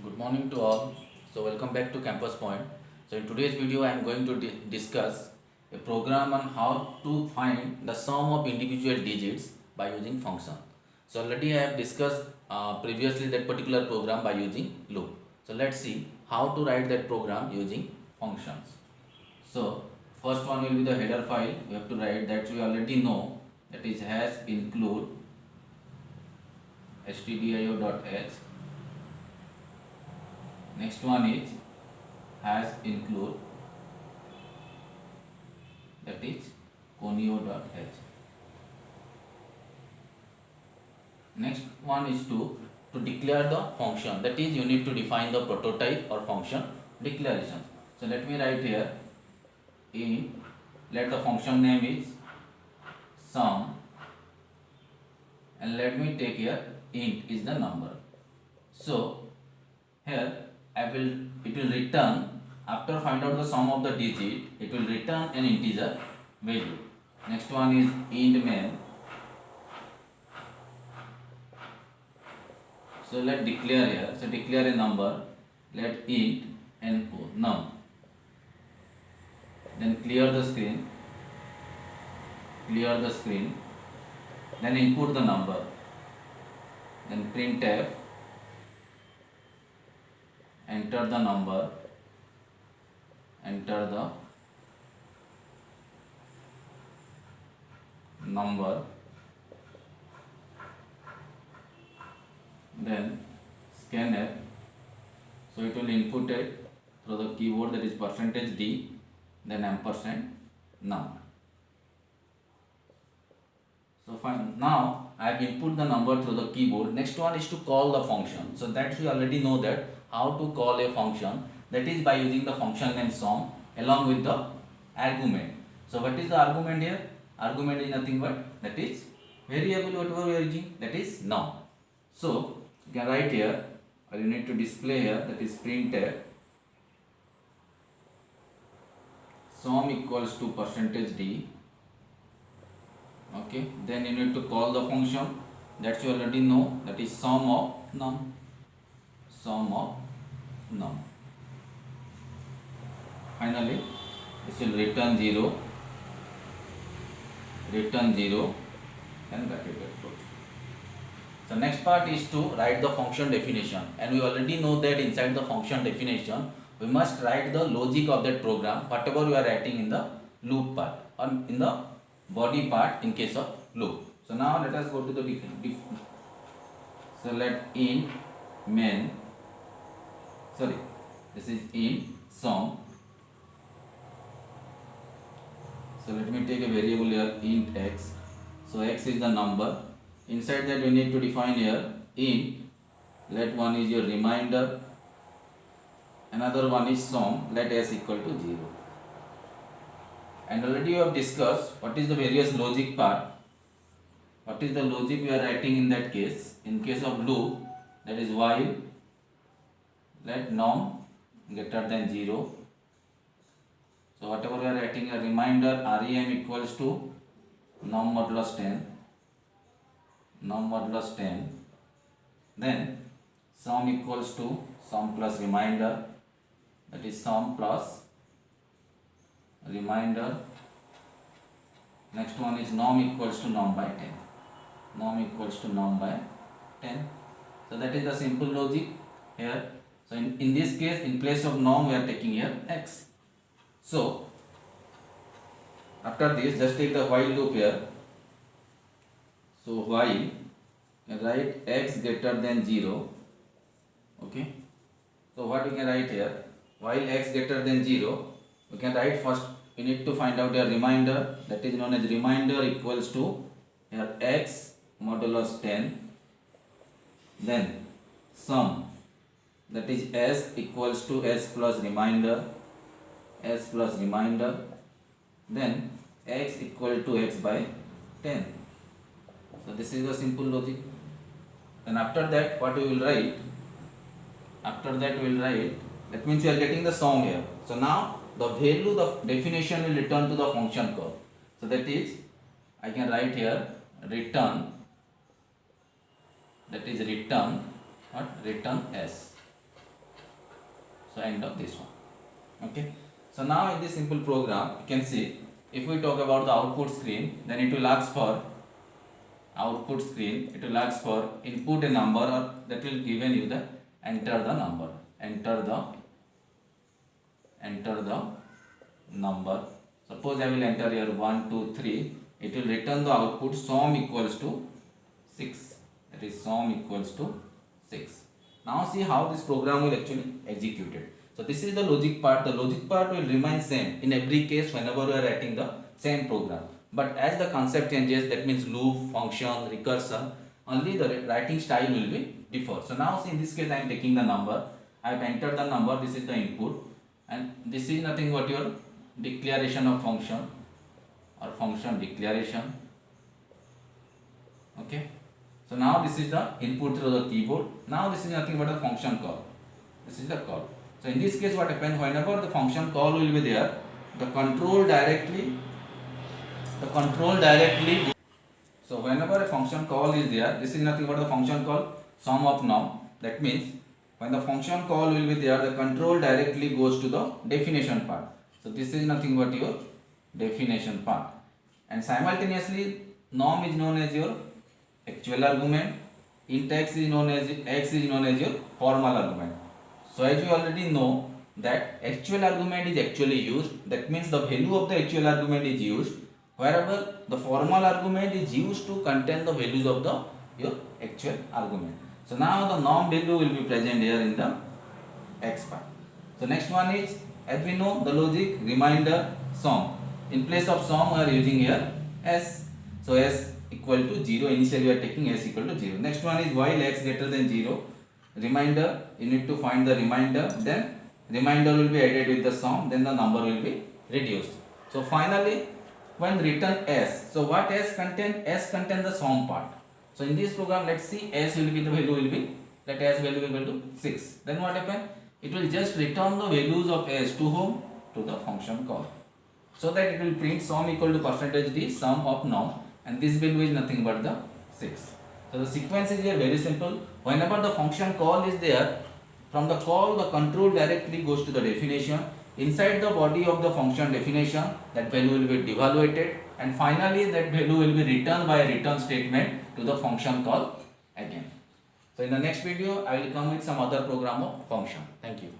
Good morning to all. So welcome back to Campus Point. So in today's video I am going to discuss a program on how to find the sum of individual digits by using function. So already I have discussed previously that particular program by using loop. So let's see how to write that program using functions. So first one will be the header file. We have to write that we already know, that is has include stdio.h. Next one is has include, that is conio.h. Next one is to declare the function, that is you need to define the prototype or function declaration. So let me write here int, let the function name is sum, and let me take here int is the number. So here it will return, after find out the sum of the digit, it will return an integer value. Next one is int main. So let declare here. So declare a number. Let int and num. Then clear the screen. Clear the screen. Then input the number. Then printf. Enter the number. Enter the number. Then scanf. So it will input it through the keyboard, that is %d, then ampersand num. So fine. Now I have input the number through the keyboard. Next one is to call the function. So that we already know that how to call a function, that is by using the function name sum along with the argument. So what is the argument here? Argument is nothing but that is variable whatever we are using, that is num. So you can write here, or you need to display here, that is printf sum equals to %d. Okay, then you need to call the function that you already know, that is sum of num. Sum of num. Finally this will return 0, and bracket close. So next part is to write the function definition, and we already know that inside the function definition we must write the logic of that program, whatever we are writing in the loop part or in the body part in case of loop. So now let us go to the so let int main, this is int sum. So let me take a variable here int x. So x is the number. Inside that we need to define here int, let one is your reminder, another one is sum, let s equal to 0. And already you have discussed what is the various logic part. What is the logic we are writing in that case? In case of loop, that is while let num greater than 0. So whatever we are writing a reminder, rem equals to num modulus 10. Then sum equals to sum plus reminder, that is sum plus reminder. Next one is num equals to num by 10. So that is the simple logic here. So in this case, in place of num we are taking here x. So after this, just take the while loop here. So while write x greater than 0. Okay. So what we can write here? While x greater than 0, we can write first. We need to find out a reminder, that is known as reminder equals to here x modulus 10. Then sum, that is s equals to s plus reminder. Then x equal to x by 10. So this is the simple logic. Then after that what we will write? That means we are getting the sum here. So now the value, the definition will return to the function call. So that is, I can write here return, that is return s. So end of this one. Okay. So now in this simple program, you can see if we talk about the output screen, then it will ask for output screen. It will ask for input a number, or that will given you the enter the number. Enter the number. Suppose I will enter here 1, 2, 3. It will return the output sum equals to 6. That is sum equals to 6. Now see how this program will actually executed. So this is the logic part. The logic part will remain same in every case whenever we are writing the same program. But as the concept changes, that means loop, function, recursion, only the writing style will be differ. So now see in this case I am taking the number. I have entered the number. This is the input, and this is nothing but your declaration of function or function declaration. Okay. So now this is the input through the keyboard. Now this is nothing but a function call. This is the call. So in this case what happens, whenever the function call will be there, the control directly. So whenever a function call is there, this is nothing but the function call sum of num. That means when the function call will be there, the control directly goes to the definition part. So this is nothing but your definition part. And simultaneously num is known as your actual argument, int x is known as your formal argument. So as you already know that actual argument is actually used, that means the value of the actual argument is used, wherever the formal argument is used to contain the values of your actual argument. So now the num value will be present here in the x part. So next one is, as we know, the logic reminder sum. In place of sum we are using here s. So s equal to 0. Initially we are taking s equal to 0. Next one is while x greater than 0. Reminder, you need to find the reminder, then reminder will be added with the sum, then the number will be reduced. So finally when return s, so what s contain? S contain the sum part. So in this program, let's see, s will be the value will be, let s value equal to 6. Then what happen? It will just return the values of s to whom? To the function call. So that it will print sum equal to percentage d sum of num, and this value is nothing but the 6. So the sequence is here very simple. Whenever the function call is there, from the call the control directly goes to the definition. Inside the body of the function definition, that value will be devaluated, and finally that value will be returned by a return statement to the function call again. So in the next video I will come with some other program of function. Thank you.